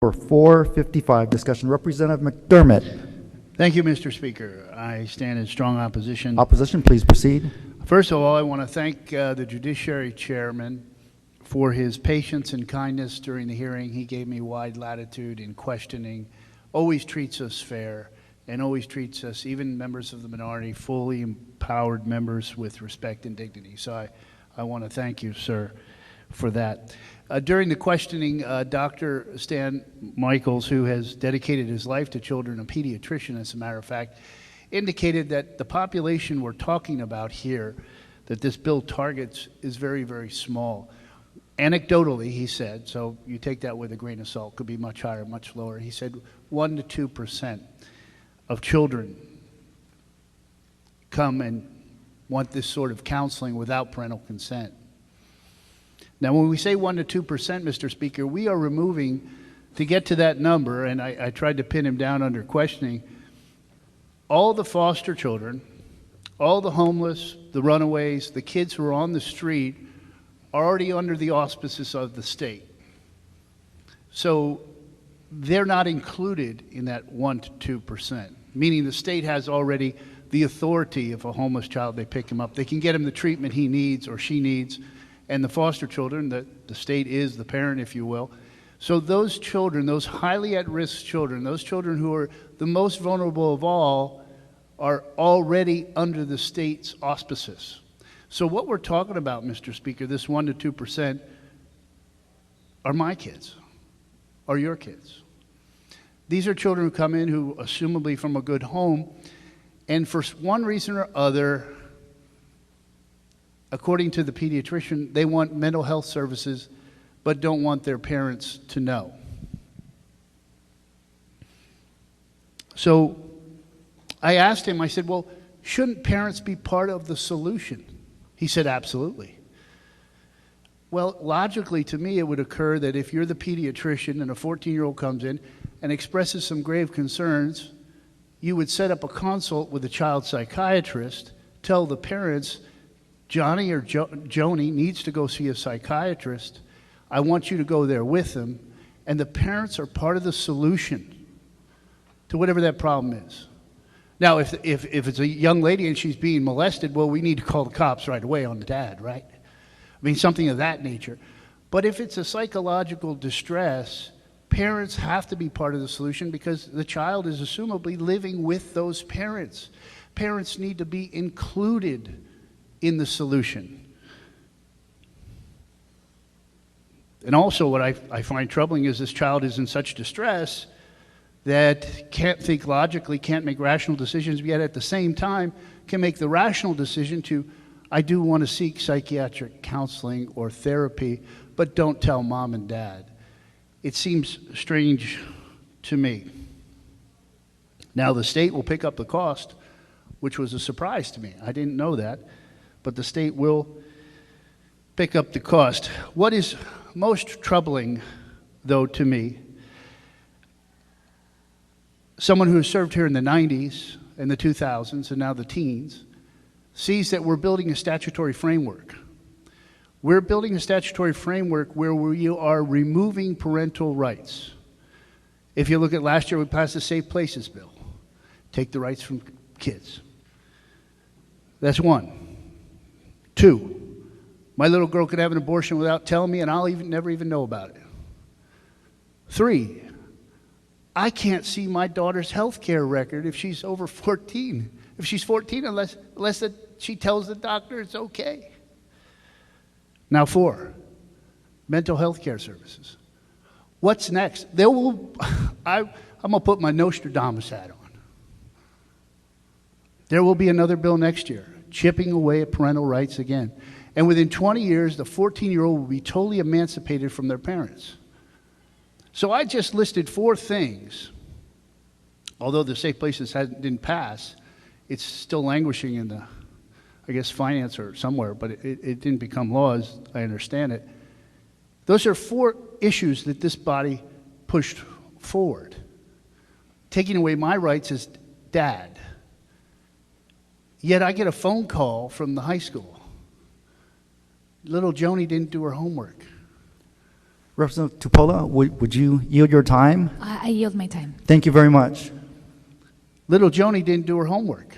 For 455, discussion. Representative McDermott. Thank you, Mr. Speaker. I stand in strong opposition. Opposition, please proceed. First of all, I want to thank the Judiciary Chairman for his patience and kindness during the hearing. He gave me wide latitude in questioning, always treats us fair, and always treats us, even members of the minority, fully empowered members with respect and dignity. So I want to thank you, sir, for that. During the questioning, Dr. Stan Michaels, who has dedicated his life to children, a pediatrician as a matter of fact, indicated that the population we're talking about here, that this bill targets, is very, very small. Anecdotally, he said, so you take that with a grain of salt, could be much higher, much lower. He said 1% to 2% of children come and want this sort of counseling without parental consent. Now, when we say 1% to 2%, Mr. Speaker, we are removing, to get to that number, and I tried to pin him down under questioning, all the foster children, all the homeless, the runaways, the kids who are on the street are already under the auspices of the state. So they're not included in that 1% to 2%, meaning the state has already the authority. If a homeless child, they pick him up, they can get him the treatment he needs or she needs. And the foster children, the state is the parent, if you will. So those children, those highly at-risk children, those children who are the most vulnerable of all, are already under the state's auspices. So what we're talking about, Mr. Speaker, this 1% to 2%, are my kids, are your kids. These are children who come in who, assumably from a good home, and for one reason or other, according to the pediatrician, they want mental health services but don't want their parents to know. So I asked him, I said, well, shouldn't parents be part of the solution? He said, absolutely. Well, logically to me, it would occur that if you're the pediatrician and a 14-year-old comes in and expresses some grave concerns, you would set up a consult with a child psychiatrist, tell the parents, Johnny or Joni needs to go see a psychiatrist. I want you to go there with them. And the parents are part of the solution to whatever that problem is. Now, if it's a young lady and she's being molested, well, we need to call the cops right away on the dad, right? I mean, something of that nature. But if it's a psychological distress, parents have to be part of the solution because the child is assumably living with those parents. Parents need to be included in the solution. And also what I find troubling is this child is in such distress that can't think logically, can't make rational decisions, yet at the same time can make the rational decision to, I do want to seek psychiatric counseling or therapy, but don't tell mom and dad. It seems strange to me. Now the state will pick up the cost, which was a surprise to me. I didn't know that. But the state will pick up the cost. What is most troubling, though, to me, someone who has served here in the 90s and the 2000s and now the teens, sees that we're building a statutory framework. We're building a statutory framework where we are removing parental rights. If you look at last year, we passed the Safe Places bill. Take the rights from kids. That's one. 2, my little girl could have an abortion without telling me, and I'll never even know about it. 3, I can't see my daughter's health care record if she's over 14. If she's 14, unless that she tells the doctor it's okay. Now 4, mental health care services. What's next? I'm going to put my Nostradamus hat on. There will be another bill next year, chipping away at parental rights again. And within 20 years, the 14-year-old will be totally emancipated from their parents. So I just listed 4 things. Although the Safe Places didn't pass, it's still languishing in the, I guess, finance or somewhere, but it didn't become law as I understand it. Those are 4 issues that this body pushed forward. Taking away my rights as dad. Yet I get a phone call from the high school. Little Joni didn't do her homework. Representative Tupola, would you yield your time? I yield my time. Thank you very much. Little Joni didn't do her homework.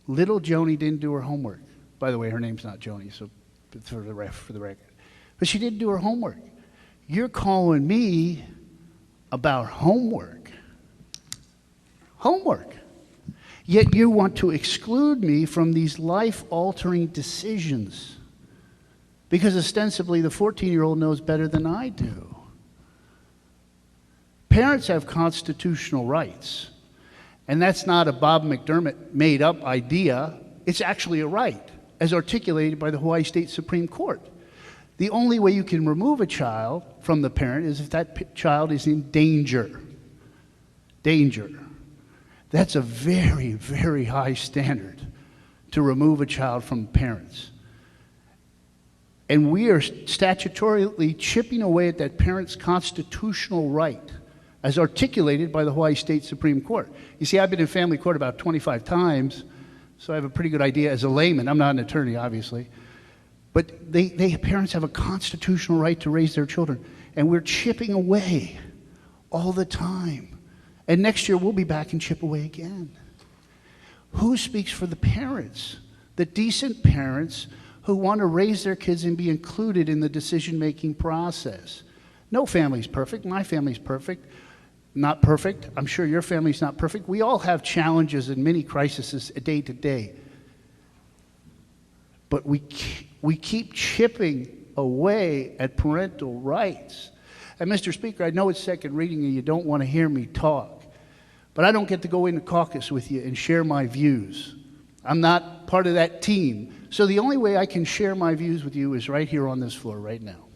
Little Joni didn't do her homework. By the way, her name's not Joni, so for the record. But she didn't do her homework. You're calling me about homework. Homework. Yet you want to exclude me from these life-altering decisions because ostensibly the 14-year-old knows better than I do. Parents have constitutional rights, and that's not a Bob McDermott made-up idea. It's actually a right, as articulated by the Hawaii State Supreme Court. The only way you can remove a child from the parent is if that child is in danger. Danger. That's a very, very high standard to remove a child from parents. And we are statutorily chipping away at that parent's constitutional right, as articulated by the Hawaii State Supreme Court. You see, I've been in family court about 25 times, so I have a pretty good idea as a layman. I'm not an attorney, obviously. But parents have a constitutional right to raise their children, and we're chipping away all the time. And next year, we'll be back and chip away again. Who speaks for the parents, the decent parents who want to raise their kids and be included in the decision-making process? No family's perfect. My family's perfect. Not perfect. I'm sure your family's not perfect. We all have challenges and many crises day to day. But we keep chipping away at parental rights. And Mr. Speaker, I know it's second reading and you don't want to hear me talk, but I don't get to go into caucus with you and share my views. I'm not part of that team. So the only way I can share my views with you is right here on this floor right now.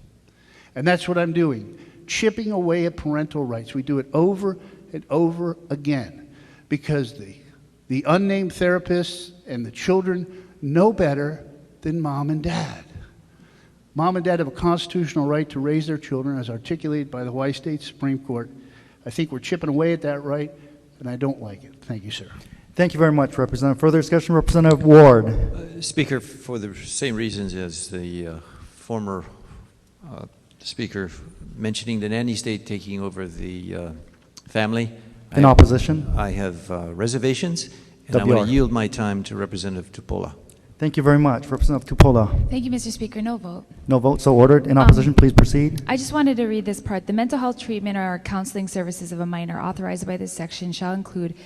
And that's what I'm doing, chipping away at parental rights. We do it over and over again because the unnamed therapists and the children know better than mom and dad. Mom and dad have a constitutional right to raise their children as articulated by the Hawaii State Supreme Court. I think we're chipping away at that right, and I don't like it. Thank you, sir. Thank you very much, Representative. Further discussion, Representative Ward. Speaker, for the same reasons as the former speaker, mentioning the nanny state taking over the family. In opposition? I have reservations, and I WR. want to yield my time to Representative Tupola. Thank you very much. Representative Tupola. Thank you, Mr. Speaker. No vote. No vote, so ordered. In opposition, please proceed. I just wanted to read this part. The mental health treatment or counseling services of a minor authorized by this section shall include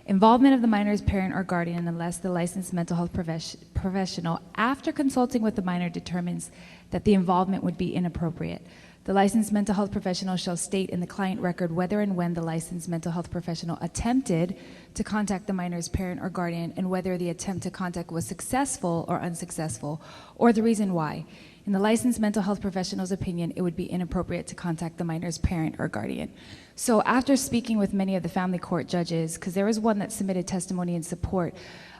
involvement of the minor's parent or guardian unless the licensed mental health professional, after consulting with the minor, determines that the involvement would be inappropriate. The licensed mental health professional shall state in the client record whether and when the licensed mental health professional attempted to contact the minor's parent or guardian and whether the attempt to contact was successful or unsuccessful, or the reason why. In the licensed mental health professional's opinion, it would be inappropriate to contact the minor's parent or guardian. So after speaking with many of the family court judges, because there was one that submitted testimony in support,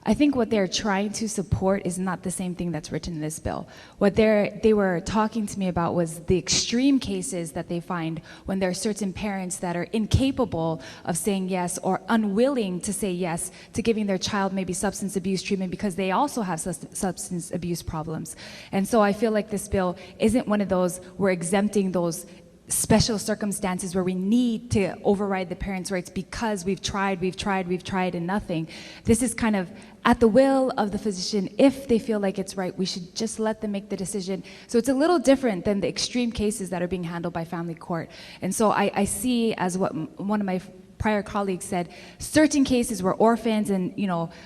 I think what they're trying to support is not the same thing that's written in this bill. What they were talking to me about was the extreme cases that they find when there are certain parents that are incapable of saying yes or unwilling to say yes to giving their child maybe substance abuse treatment because they also have substance abuse problems. And so I feel like this bill isn't one of those, we're exempting those special circumstances where we need to override the parents' rights because we've tried and nothing. This is kind of at the will of the physician. If they feel like it's right, we should just let them make the decision. So it's a little different than the extreme cases that are being handled by family court. And so I see, as what one of my prior colleagues said, certain cases where orphans and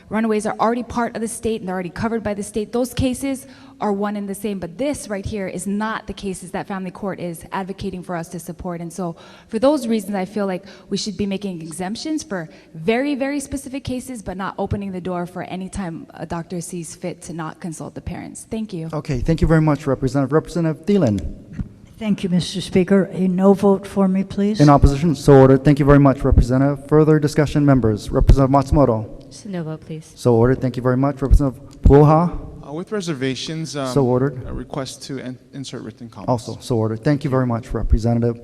runaways are already part of the state and they're already covered by the state, those cases are one and the same. But this right here is not the cases that family court is advocating for us to support. And so for those reasons, I feel like we should be making exemptions for very, very specific cases, but not opening the door for any time a doctor sees fit to not consult the parents. Thank you. Okay, thank you very much, Representative. Representative Thielen. Thank you, Mr. Speaker. A no vote for me, please. In opposition, so ordered. Thank you very much, Representative. Further discussion, members. Representative Matsumoto. Just a no vote, please. So ordered. Thank you very much. Representative Puoha. With reservations, So ordered. a request to insert written comments. Also, so ordered. Thank you very much, Representative.